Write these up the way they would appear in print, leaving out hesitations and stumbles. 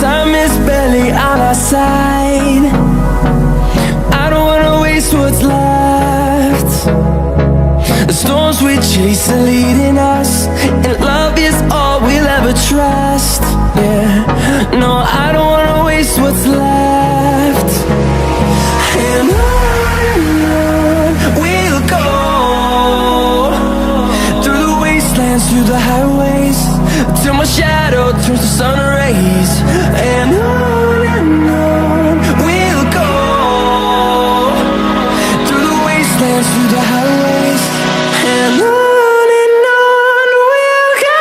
time is barely on our side. I don't wanna waste what's left. The storms we chase are leading us, and love is all we'll ever trust. Yeah, no, I don't wanna waste what's left. And on we'll go, through the wastelands, through the highways, till my shadow turns to sun rays. And on we'll go, through the wastelands, through the highways, and on we'll go.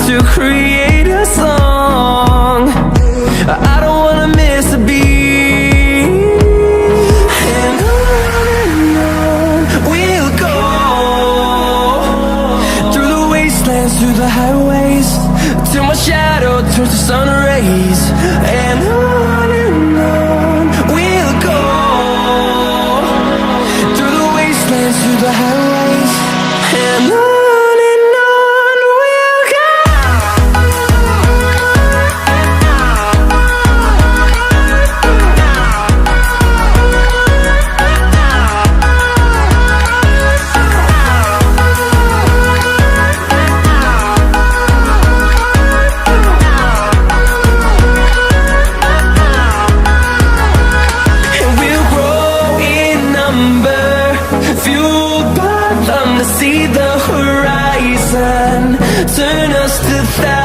To create a song, I don't wanna miss a beat. And on we'll go, through the wastelands, through the highways, till my shadow turns to sun rays. And on we'll go, through the wastelands, through the highways, and on. Fueled by them to see the horizon, turn us to thousands.